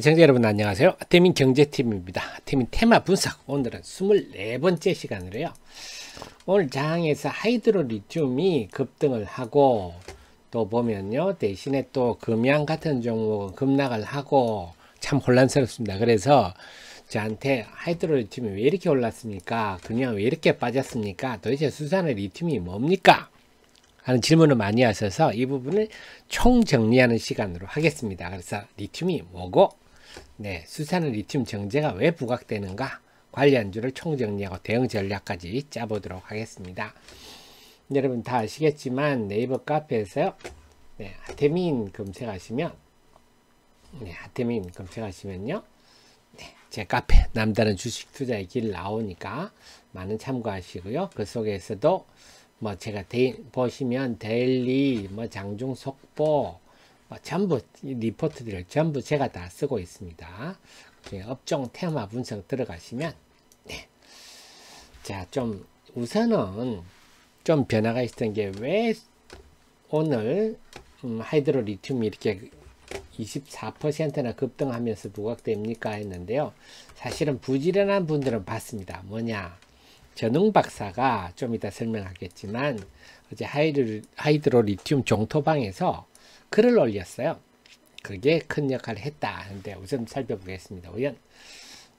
시청자 여러분 안녕하세요. 태민 경제팀입니다. 태민 테마 분석, 오늘은 24번째 시간으로요. 오늘 장에서 하이드로리튬이 급등을 하고 또 보면요, 대신에 또 금양 같은 종목은 급락을 하고 참 혼란스럽습니다. 그래서 저한테 하이드로리튬이 왜 이렇게 올랐습니까? 금양 왜 이렇게 빠졌습니까? 도대체 수산의 리튬이 뭡니까? 하는 질문을 많이 하셔서 이 부분을 총정리하는 시간으로 하겠습니다. 그래서 리튬이 뭐고, 수산의 리튬 정제가 왜 부각되는가, 관련주를 총정리하고 대응 전략까지 짜보도록 하겠습니다. 여러분 다 아시겠지만 네이버 카페에서요, 하태민 검색하시면, 제 카페 남다른 주식 투자의 길 나오니까 많은 참고하시고요. 그 속에서도 제가 보시면 데일리, 장중 속보, 전부 리포트들을 전부 제가 다 쓰고 있습니다. 업종 테마 분석 들어가시면, 자, 좀 우선은 좀 변화가 있었던 게 왜 오늘 하이드로리튬이 이렇게 24%나 급등하면서 부각됩니까 했는데요. 사실은 부지런한 분들은 봤습니다. 뭐냐, 전웅 박사가 좀 이따 설명하겠지만 어제 하이드로리튬 종토방에서 글을 올렸어요. 그게 큰 역할을 했다 하는데 우선 살펴보겠습니다. 우선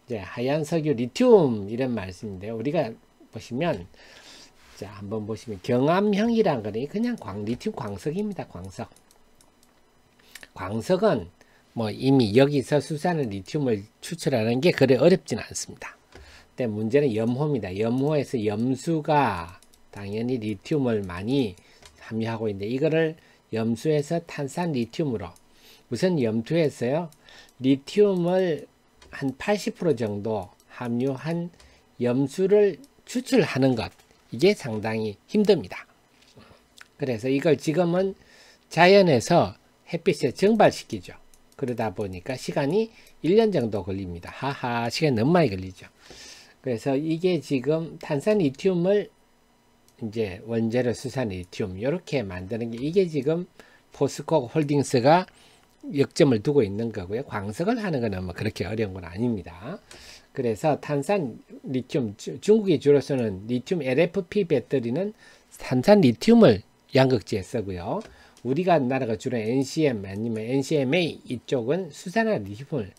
이제 하얀 석유 리튬 이런 말씀인데요. 우리가 보시면, 자, 한번 보시면 경암형이란 거는 그냥 리튬 광석입니다. 광석은 이미 여기서 수산의 리튬을 추출하는 게 그리 어렵지는 않습니다. 근데 문제는 염호입니다. 염호에서 염수가 당연히 리튬을 많이 함유하고 있는데, 이거를 염수에서 탄산 리튬으로, 우선 염투에서요, 리튬을 한 80% 정도 함유한 염수를 추출하는 것, 이게 상당히 힘듭니다. 그래서 이걸 지금은 자연에서 햇빛에 증발시키죠. 그러다 보니까 시간이 1년 정도 걸립니다. 하하, 시간이 너무 많이 걸리죠. 그래서 이게 지금 탄산 리튬을 이제 원재료 수산 리튬 이렇게 만드는 게, 이게 지금 포스코 홀딩스가 역점을 두고 있는 거고요. 광석을 하는 건 그렇게 어려운 건 아닙니다. 그래서 탄산 리튬, 중국이 주로 쓰는 리튬 LFP 배터리는 탄산 리튬을 양극재에 쓰고요. 우리가 나라가 주로 NCM 아니면 NCMA 이쪽은 수산화 리튬을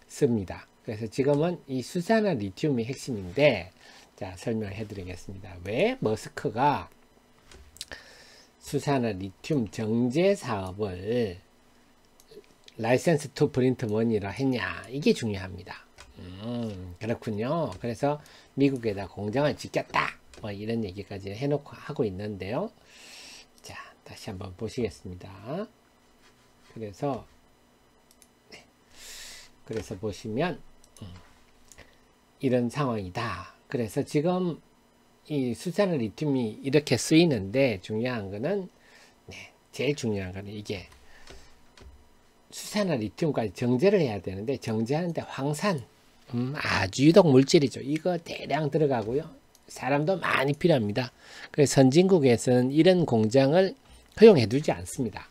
씁니다. 그래서 지금은 이 수산화 리튬이 핵심인데, 자, 설명해 드리겠습니다. 왜 머스크가 수산화 리튬 정제 사업을 라이센스 투 프린트 머니라 했냐, 이게 중요합니다. 그렇군요. 그래서 미국에다 공장을 짓겠다, 이런 얘기까지 해놓고 하고 있는데요. 자, 다시 한번 보시겠습니다. 그래서 보시면 이런 상황이다. 그래서 지금 이 수산의 리튬이 이렇게 쓰이는데, 중요한 거는, 제일 중요한 거는 이게 수산의 리튬까지 정제를 해야 되는데, 정제하는데 황산, 아주 유독 물질이죠. 이거 대량 들어가고요. 사람도 많이 필요합니다. 그래서 선진국에서는 이런 공장을 허용해 두지 않습니다.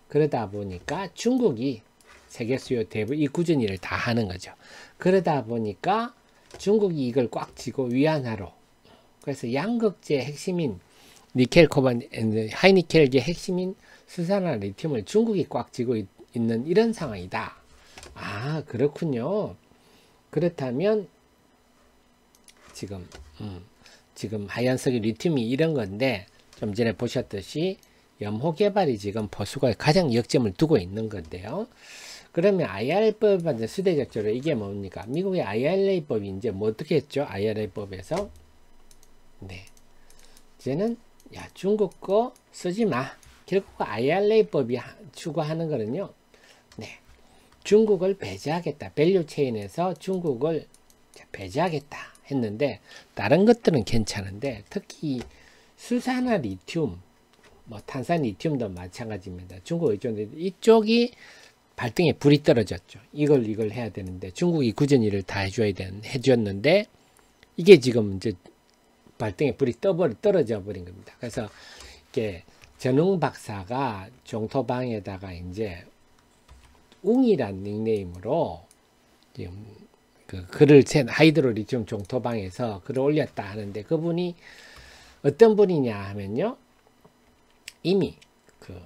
그러다 보니까 중국이 세계 수요 대부분 이 꾸준히 일을 다 하는 거죠. 그러다 보니까 중국이 이걸 꽉 쥐고 위안화로, 그래서 양극재 핵심인 니켈, 코반, 하이니켈의 핵심인 수산화 리튬을 중국이 꽉 쥐고 있는 이런 상황이다. 아, 그렇군요. 그렇다면 지금 하얀석유 리튬이 이런 건데, 좀 전에 보셨듯이 염호 개발이 지금 보수가 가장 역점을 두고 있는 건데요. 그러면 IRA법은 수대적으로 이게 뭡니까? 미국의 IRA법이 이제 어떻게 했죠? IRA법에서 이제는 중국 거 쓰지 마. 결국 IRA법이 추구하는 거는요, 중국을 배제하겠다. 밸류 체인에서 중국을 배제하겠다 했는데, 다른 것들은 괜찮은데 특히 수산화 리튬, 탄산 리튬도 마찬가지입니다. 중국 이쪽이 발등에 불이 떨어졌죠. 이걸 해야 되는데 중국이 꾸준히 일을 다 해줬는데, 이게 지금 이제 발등에 불이 떨어져 버린 겁니다. 그래서 이게 전웅 박사가 종토방에다가 이제 웅이란 닉네임으로 지금 그 글을 하이드로 리튬 종토방에서 글을 올렸다 하는데, 그분이 어떤 분이냐 하면요, 이미 그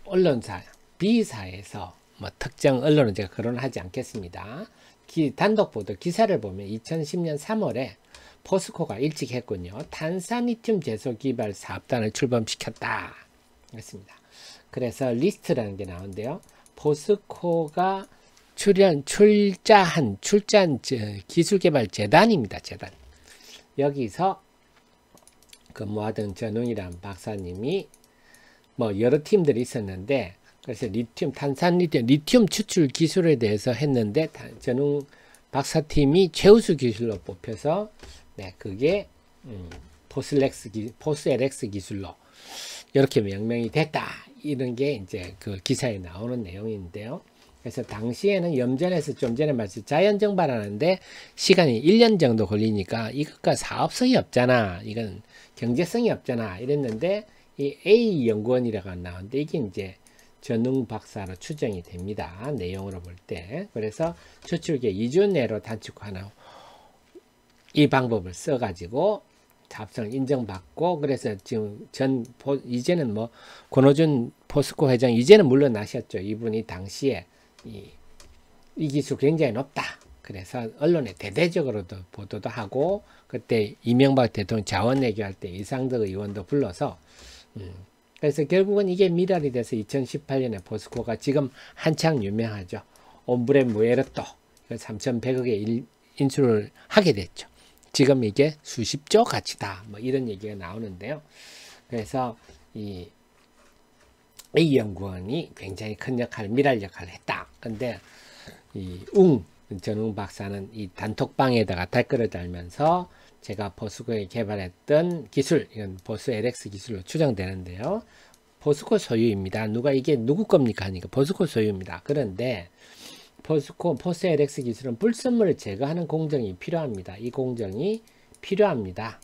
언론사 B사에서 뭐 특정 언론은 제가 거론을 하지 않겠습니다. 단독 보도 기사를 보면 2010년 3월에 포스코가 일찍 했군요. 탄산리튬 제소 개발 사업단을 출범시켰다 했습니다. 그래서 리스트라는 게 나오는데요. 포스코가 출자한 기술개발재단입니다. 재단. 여기서 근무하던 전웅이란 박사님이 뭐 여러 팀들이 있었는데, 그래서 리튬 추출 기술에 대해서 했는데, 전웅 박사팀이 최우수 기술로 뽑혀서, 네, 그게 포스LX 기술로 이렇게 명명이 됐다. 이런 게 이제 그 기사에 나오는 내용인데요. 그래서 당시에는 염전에서 좀 전에 말씀 자연 증발하는데 시간이 1년 정도 걸리니까 이것과 사업성이 없잖아. 이건 경제성이 없잖아. 이랬는데, 이 A 연구원이라고 나오는데 이게 이제 전웅 박사로 추정이 됩니다. 내용으로 볼 때. 그래서 추출기에 2주 내로 단축하는 이 방법을 써가지고 사업성을 인정받고, 그래서 지금 이제는 뭐 권오준 포스코 회장 이제는 물러나셨죠. 이분이 당시에 이 기술 굉장히 높다. 그래서 언론에 대대적으로도 보도도 하고, 그때 이명박 대통령 자원외교할 때 이상덕 의원도 불러서 그래서 결국은 이게 미랄이 돼서 2018년에 포스코가 지금 한창 유명하죠. 옴브레 무에르토 3,100억에 인수를 하게 됐죠. 지금 이게 수십조 가치다. 뭐 이런 얘기가 나오는데요. 그래서 이 연구원이 굉장히 큰 미랄 역할을 했다. 근데 전웅 박사는 이 단톡방에다가 댓글을 달면서 제가 포스코에 개발했던 기술, 이건 포스LX 기술로 추정되는데요. 포스코 소유입니다. 이게 누구 겁니까 하니까 포스코 소유입니다. 그런데 포스LX 기술은 불순물을 제거하는 공정이 필요합니다. 이 공정이 필요합니다.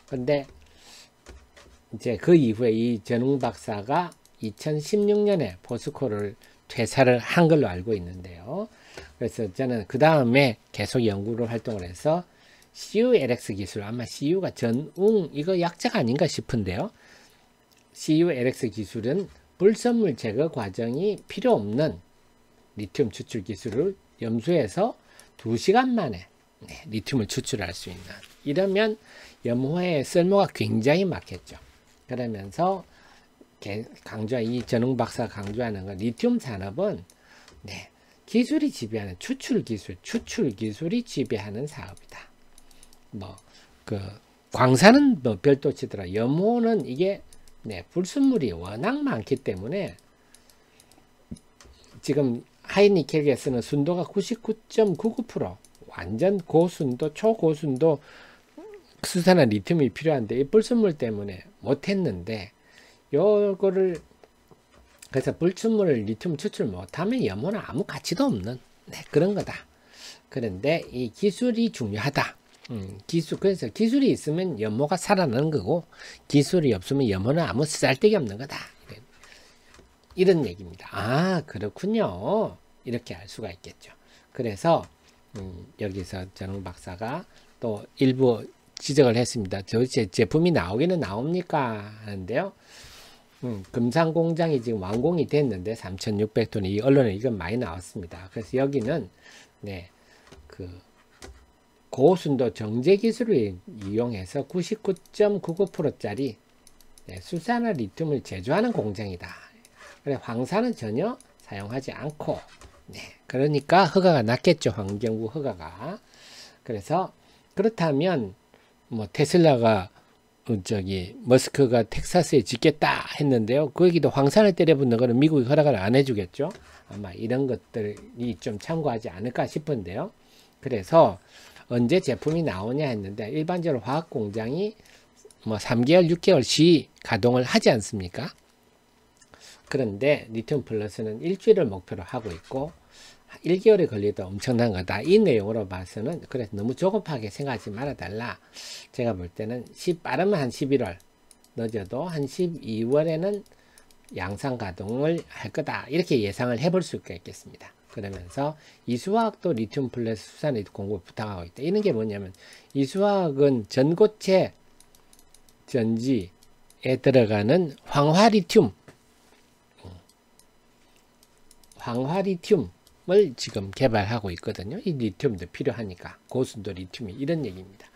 근데 이제 그 이후에 이 전웅 박사가 2016년에 포스코를 퇴사를 한 걸로 알고 있는데요. 그래서 저는 그 다음에 계속 연구를 활동을 해서 CULX 기술, 아마 CU가 전웅 이거 약자가 아닌가 싶은데요. CULX 기술은 불순물 제거 과정이 필요 없는 리튬 추출 기술을 염수에서 2시간 만에 리튬을 추출할 수 있는, 이러면 염호의 쓸모가 굉장히 많겠죠. 그러면서 이 전웅 박사가 강조하는 건 리튬 산업은 기술이 지배하는 추출 기술이 지배하는 사업이다. 광산은 별도 치더라. 염호는 이게 불순물이 워낙 많기 때문에 지금 하이니켈에 쓰는 순도가 99.99%, 완전 고순도, 초고순도 수산화 리튬이 필요한데 이 불순물 때문에 못했는데, 요거를 그래서 불순물을 리튬 추출 못하면 염호는 아무 가치도 없는 그런 거다. 그런데 이 기술이 중요하다. 그래서 기술이 있으면 염호가 살아나는 거고, 기술이 없으면 염호는 아무 쓸데기 없는 거다. 이런 얘기입니다. 아, 그렇군요. 이렇게 알 수가 있겠죠. 그래서 여기서 전웅 박사가 또 일부 지적을 했습니다. 도대체 제품이 나오기는 나옵니까 하는데요. 금상공장이 지금 완공이 됐는데 3,600톤, 이 언론에 이건 많이 나왔습니다. 그래서 여기는 그 고순도 정제 기술을 이용해서 99.99%짜리 수산화 리튬을 제조하는 공장이다. 그래, 황산은 전혀 사용하지 않고, 그러니까 허가가 났겠죠. 환경부 허가가. 그래서 그렇다면 뭐 테슬라가 머스크가 텍사스에 짓겠다 했는데요. 거기도 황산을 때려붓는 거는 미국이 허락을 안 해주겠죠. 아마 이런 것들이 좀 참고하지 않을까 싶은데요. 그래서 언제 제품이 나오냐 했는데, 일반적으로 화학 공장이 뭐 3개월, 6개월 시 가동을 하지 않습니까? 그런데 리튬 플러스는 일주일을 목표로 하고 있고 1개월이 걸려도 엄청난 거다. 이 내용으로 봐서는 그래서 너무 조급하게 생각하지 말아달라. 제가 볼 때는 빠르면 한 11월, 늦어도 한 12월에는 양산 가동을 할 거다. 이렇게 예상을 해볼 수가 있겠습니다. 그러면서 이수화학도 리튬 플러스 수산의 공급을 부탁하고 있다. 이런 게 뭐냐면 이수화학은 전고체 전지에 들어가는 황화리튬을 지금 개발하고 있거든요. 이 리튬도 필요하니까 고순도 리튬이 이런 얘기입니다.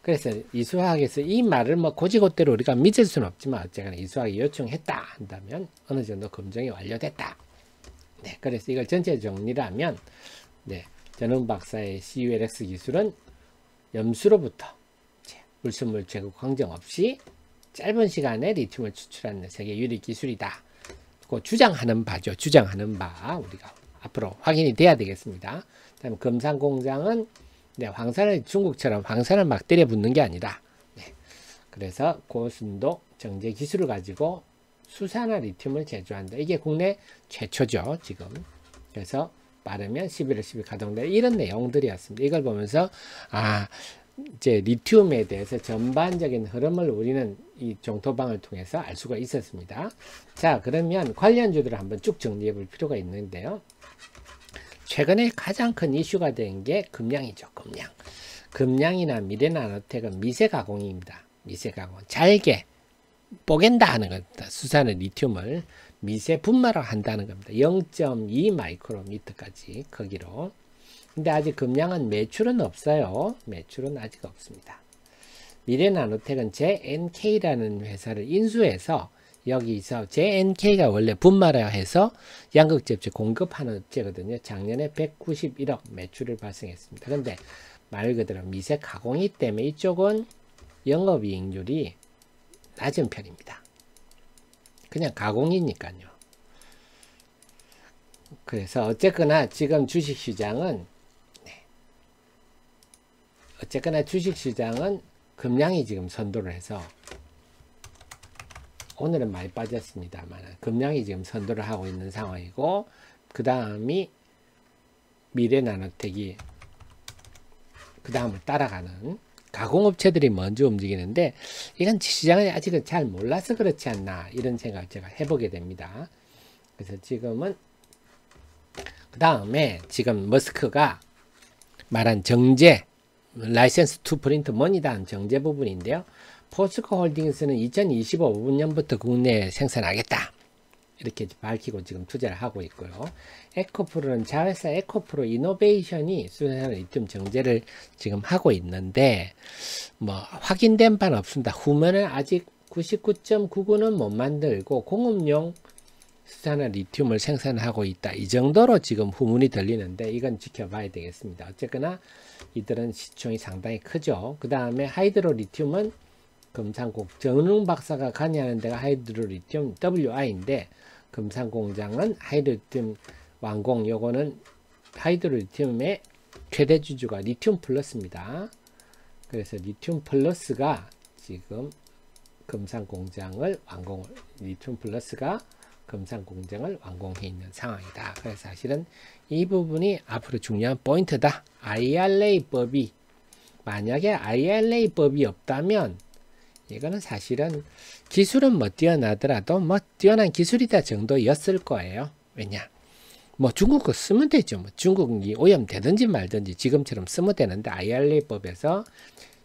그래서 이수화학에서 이 말을 뭐 고지고대로 우리가 믿을 수는 없지만 어쨌거나 이수화학이 요청했다 한다면 어느 정도 검증이 완료됐다. 네, 그래서 이걸 전체 정리를 하면 네, 전흥 박사의 CULX 기술은 염수로부터 불순물 제거 광정 없이 짧은 시간에 리튬을 추출하는 세계 유리 기술이다. 그 주장하는 바죠. 주장하는 바 우리가 앞으로 확인이 돼야 되겠습니다. 그다음에 금산 공장은 네, 황산을 중국처럼 황산을 막 때려 붓는 게 아니라 네, 그래서 고순도 정제 기술을 가지고 수산화 리튬을 제조한다. 이게 국내 최초죠 지금. 그래서 빠르면 11월 10일 가동될 이런 내용들이었습니다. 이걸 보면서 이제 리튬에 대해서 전반적인 흐름을 우리는 이 종토방을 통해서 알 수가 있었습니다. 자, 그러면 관련주들을 한번 쭉 정리해 볼 필요가 있는데요. 최근에 가장 큰 이슈가 된 게 금량이죠. 금량이나 미래나노텍은 미세 가공입니다. 미세 가공. 잘게 뽀갠다 하는 겁니다. 수산의 리튬을 미세 분말을 한다는 겁니다. 0.2 마이크로미터까지 크기로. 근데 아직 금량은 매출은 없어요. 매출은 아직 없습니다. 미래나노텍은 JNK라는 회사를 인수해서 여기서 JNK가 원래 분말화해서 양극재업체 공급하는 업체거든요. 작년에 191억 매출을 발생했습니다. 그런데 말 그대로 미세 가공이기 때문에 이쪽은 영업이익률이 낮은 편입니다. 그냥 가공이니까요. 그래서 어쨌거나 지금 주식시장은 금량이 지금 선도를 해서 오늘은 많이 빠졌습니다만 금량이 지금 선도를 하고 있는 상황이고 그 다음이 미래나노텍이 그 다음을 따라가는 가공업체들이 먼저 움직이는데 이건 시장을 아직은 잘 몰라서 그렇지 않나 이런 생각을 제가 해보게 됩니다. 그래서 지금은 그 다음에 지금 머스크가 말한 정제 라이센스 투 프린트 머니다 정제 부분인데요. 포스코 홀딩스는 2025년부터 국내에 생산하겠다 이렇게 밝히고 지금 투자를 하고 있고요. 에코프로는 자회사 에코프로 이노베이션이 수산화 리튬 정제를 지금 하고 있는데 뭐 확인된 바는 없습니다. 후면은 아직 99.99는 못 만들고 공업용 수산화 리튬을 생산하고 있다. 이 정도로 지금 후문이 들리는데 이건 지켜봐야 되겠습니다. 어쨌거나 이들은 시총이 상당히 크죠. 그 다음에 하이드로 리튬은 금산국 전흥 박사가 관여하는 데가 하이드로 리튬 WI인데 금산공장은 하이드로리튬 완공. 요거는 하이드로리튬의 최대 주주가 리튬 플러스입니다. 그래서 리튬 플러스가 지금 금산공장을 완공을 리튬 플러스가 금산공장을 완공해 있는 상황이다. 그래서 사실은 이 부분이 앞으로 중요한 포인트다. IRA법이 만약에 IRA법이 없다면 이거는 사실은 기술은 뭐 뛰어나더라도 뭐 뛰어난 기술이다 정도였을 거예요. 왜냐? 뭐 중국 거 쓰면 되죠. 뭐 중국이 오염되든지 말든지 지금처럼 쓰면 되는데 IRA법에서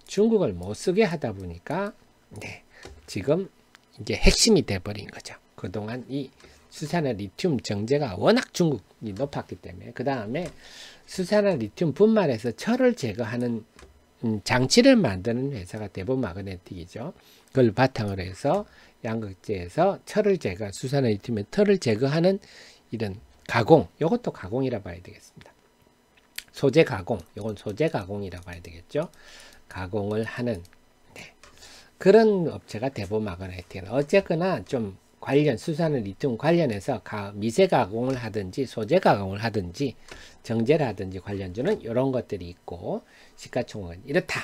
중국을 못 쓰게 하다 보니까 네, 지금 이게 핵심이 돼버린 거죠. 그동안 이 수산화 리튬 정제가 워낙 중국이 높았기 때문에 그 다음에 수산화 리튬 분말에서 철을 제거하는 장치를 만드는 회사가 대본 마그네틱이죠. 그걸 바탕으로 해서 양극재에서 철을 제거, 수산화 리튬의 털을 제거하는 이런 가공, 이것도 가공이라 봐야 되겠습니다. 소재 가공, 이건 소재 가공이라 봐야 되겠죠. 가공을 하는 그런 업체가 대본 마그네틱. 어쨌거나 좀 관련 수산화 리튬 관련해서 미세 가공을 하든지 소재 가공을 하든지 정제를 하든지 관련주는 이런 것들이 있고 시가총액은 이렇다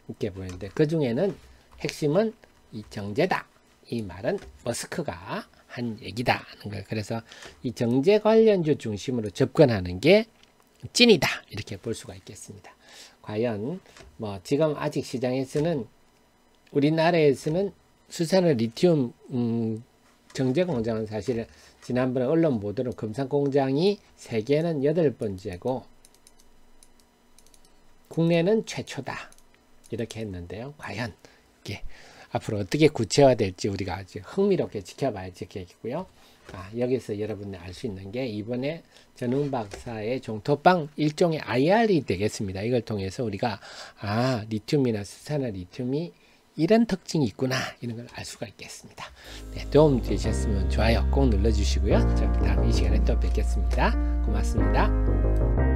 이렇게 보이는데 그 중에는 핵심은 이 정제다. 이 말은 머스크가 한 얘기다 하는 거예요. 그래서 이 정제 관련주 중심으로 접근하는 게 찐이다 이렇게 볼 수가 있겠습니다. 과연 뭐 지금 아직 시장에서는 우리나라에서는 수산화 리튬 정제 공장은 사실 지난번에 언론 보도로 금산 공장이 세계는 8번째고 국내는 최초다 이렇게 했는데요. 과연 이게 앞으로 어떻게 구체화될지 우리가 아주 흥미롭게 지켜봐야 지겠고요. 여기서 여러분이 알 수 있는 게 이번에 전웅 박사의 종토방 일종의 IR이 되겠습니다. 이걸 통해서 우리가 리튬이나 수산화 리튬이 이런 특징이 있구나 이런 걸 알 수가 있겠습니다. 네, 도움 되셨으면 좋아요 꼭 눌러주시고요. 저 다음 이 시간에 또 뵙겠습니다. 고맙습니다.